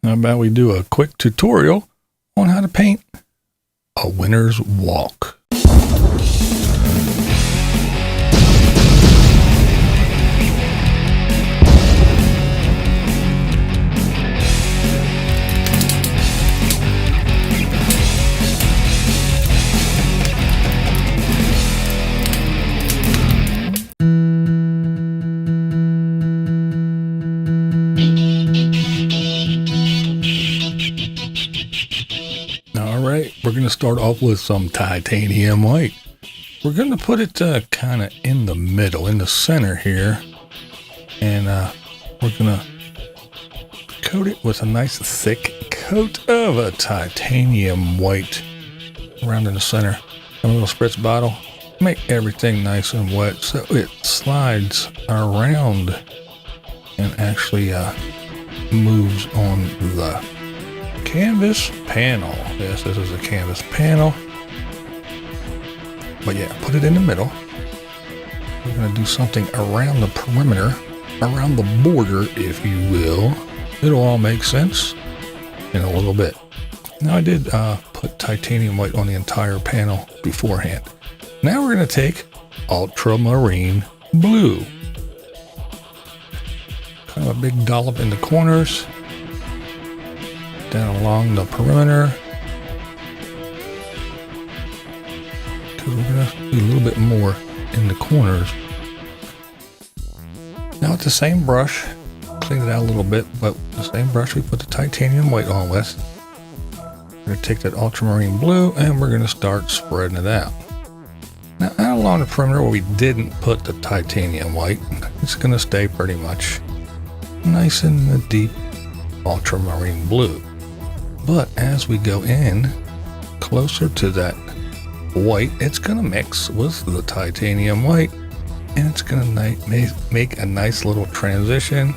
How about we do a quick tutorial on how to paint a winner's walk. Alright, we're going to start off with some titanium white. We're going to put it kind of in the middle, in the center here. And we're going to coat it with a nice thick coat of a titanium white around in the center. A little spritz bottle. Make everything nice and wet so it slides around and actually moves on the canvas panel. Yes, this is a canvas panel. But yeah, put it in the middle. We're going to do something around the perimeter, around the border, if you will. It'll all make sense in a little bit. Now I did put titanium white on the entire panel beforehand. Now we're going to take ultramarine blue. Kind of a big dollop in the corners. Down along the perimeter. Because we're going to do a little bit more in the corners. Now with the same brush, clean it out a little bit, but the same brush we put the titanium white on with. We're going to take that ultramarine blue and we're going to start spreading it out. Now out along the perimeter where we didn't put the titanium white, it's going to stay pretty much nice in the deep ultramarine blue. But as we go in closer to that white, it's going to mix with the titanium white and it's going to make a nice little transition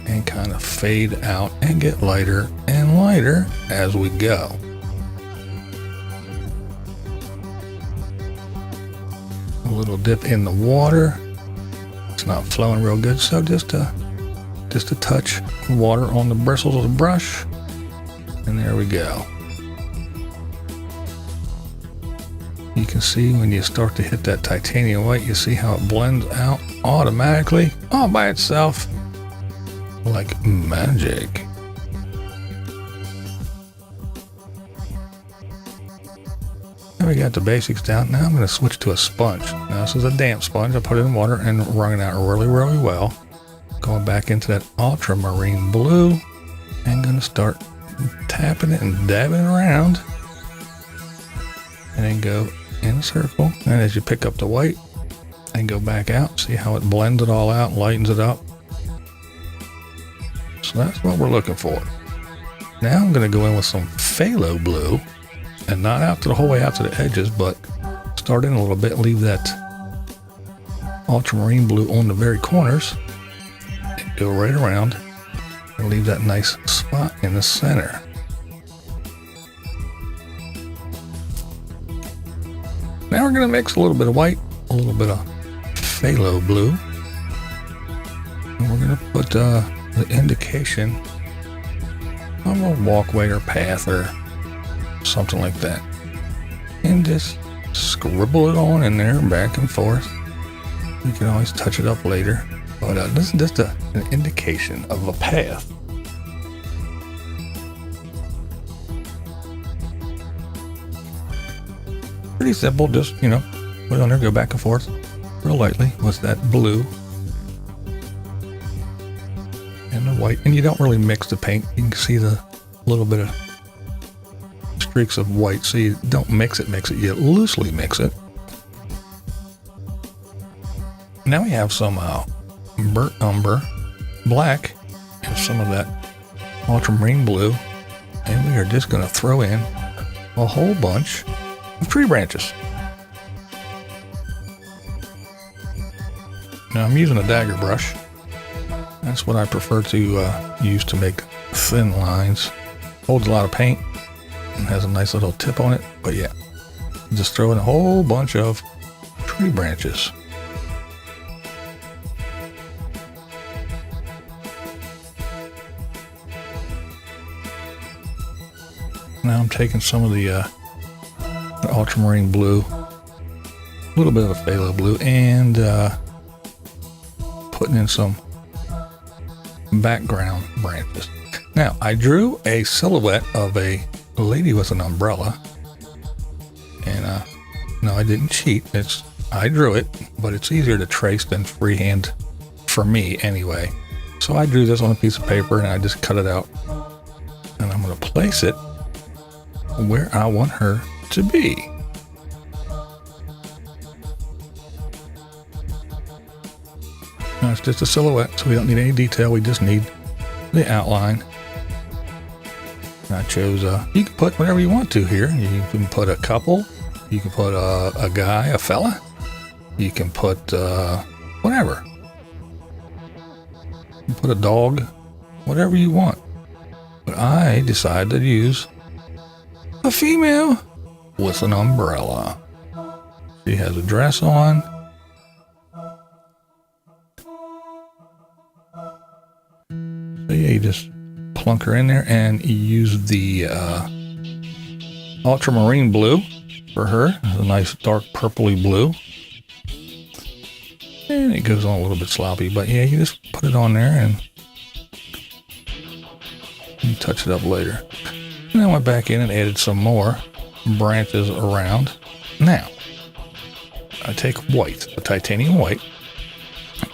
and kind of fade out and get lighter and lighter as we go. A little dip in the water. It's not flowing real good, so just a touch of water on the bristles of the brush. And there we go. You can see when you start to hit that titanium white, you see how it blends out automatically, all by itself, like magic. Now we got the basics down. Now I'm going to switch to a sponge. Now this is a damp sponge. I put it in water and wrung it out really, really well. Going back into that ultramarine blue and going to start tapping it and dabbing it around and then go in a circle, and as you pick up the white and go back out, see how it blends it all out, lightens it up. So that's what we're looking for. Now I'm going to go in with some phthalo blue and not out to the whole way out to the edges, but start in a little bit, leave that ultramarine blue on the very corners and go right around and leave that nice spot in the center. Now we're going to mix a little bit of white, a little bit of phthalo blue, and we're going to put the indication of a walkway or path or something like that, and just scribble it on in there back and forth. You can always touch it up later. But this is just an indication of a path. Pretty simple, just, put it on there, go back and forth real lightly with that blue and the white. And you don't really mix the paint. You can see the little bit of streaks of white, so you don't mix it, you loosely mix it. Now we have some burnt umber black and some of that ultramarine blue, and we are just going to throw in a whole bunch of tree branches. Now I'm using a dagger brush. That's what I prefer to use to make thin lines. Holds a lot of paint and has a nice little tip on it, but yeah, just throw in a whole bunch of tree branches. Now I'm taking some of the ultramarine blue, a little bit of a phthalo blue, and putting in some background branches. Now I drew a silhouette of a lady with an umbrella, and no, I didn't cheat. I drew it, but it's easier to trace than freehand for me anyway. So I drew this on a piece of paper and I just cut it out, and I'm going to place it where I want her to be. Now it's just a silhouette, so we don't need any detail. We just need the outline. And I chose, you can put whatever you want to here. You can put a couple, you can put a guy, a fella, you can put whatever. You can put a dog, whatever you want. But I decided to use a female with an umbrella. She has a dress on. So yeah, you just plunk her in there, and you use the ultramarine blue for her. It's a nice dark purpley blue. And it goes on a little bit sloppy, but yeah, you just put it on there and you touch it up later. And I went back in and added some more branches around. Now, I take white, the titanium white,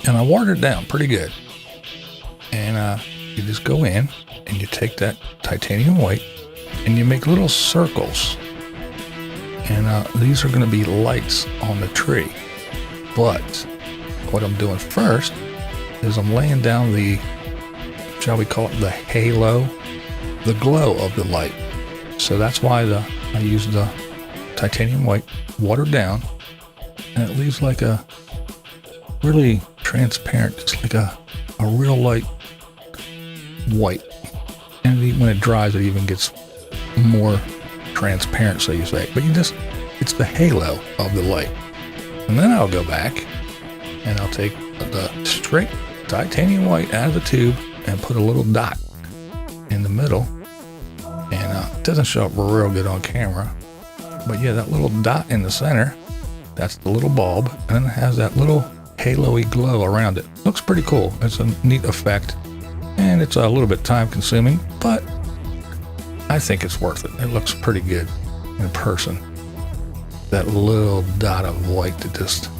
and I water it down pretty good. And you just go in and you take that titanium white and you make little circles. And these are going to be lights on the tree. But what I'm doing first is I'm laying down the, shall we call it the halo, the glow of the light. So that's why I use the titanium white watered down, and it leaves like a really transparent, just like a real light white. And when it dries, it even gets more transparent, so you say. But it's the halo of the light. And then I'll go back and I'll take the straight titanium white out of the tube and put a little dot in the middle. And it doesn't show up real good on camera, but yeah, that little dot in the center, that's the little bulb, and then it has that little halo-y glow around it. Looks pretty cool. It's a neat effect, and it's a little bit time consuming, but I think it's worth it. It looks pretty good in person. That little dot of white that just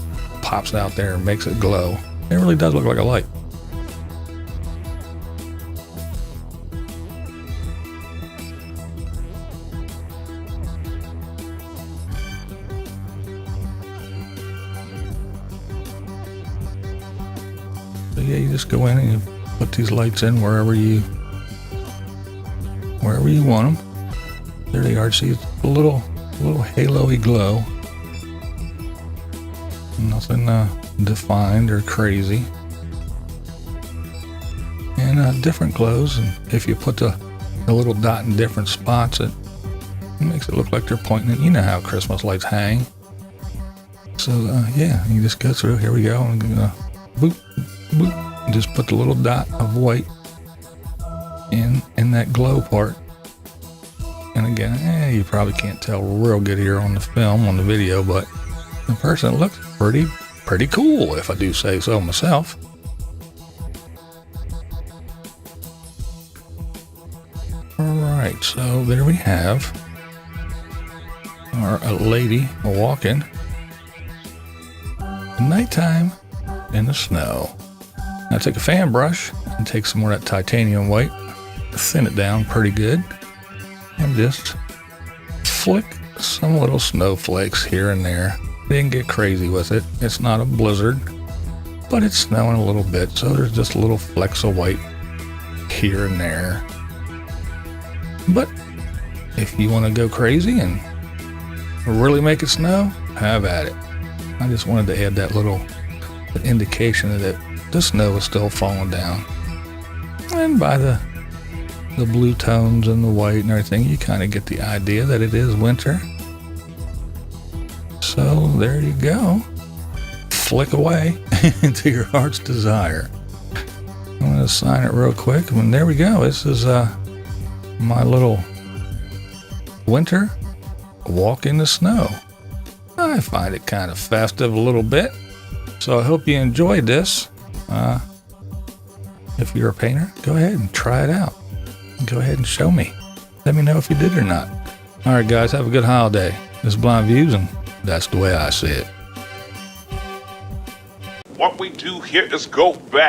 pops out there and makes it glow. It really does look like a light. So yeah, you just go in and you put these lights in wherever you want them. There they are. See, it's a little halo-y glow. Nothing defined or crazy. And different glows. And if you put the little dot in different spots, it makes it look like they're pointing at, you know how Christmas lights hang. So yeah, you just go through. Here we go. I'm gonna boop, boop, and just put the little dot of white in that glow part. And again, you probably can't tell real good here on the film, on the video, but in person it looks pretty cool, if I do say so myself. Alright, so there we have our lady walking at nighttime in the snow. Now take a fan brush and take some more of that titanium white, thin it down pretty good, and just flick some little snowflakes here and there. Didn't get crazy with it. It's not a blizzard, but it's snowing a little bit, so there's just little flecks of white here and there. But if you want to go crazy and really make it snow, have at it. I just wanted to add that little indication that the snow is still falling down. And by the blue tones and the white and everything, you kind of get the idea that it is winter. So there you go. Flick away into your heart's desire. I'm going to sign it real quick. And there we go. This is my little winter, a walk in the snow. I find it kind of festive a little bit, so I hope you enjoyed this. If you're a painter, go ahead and try it out. Go ahead and show me. Let me know if you did or not. All right, guys, have a good holiday. This is Blind Views, and that's the way I see it. What we do here is go back.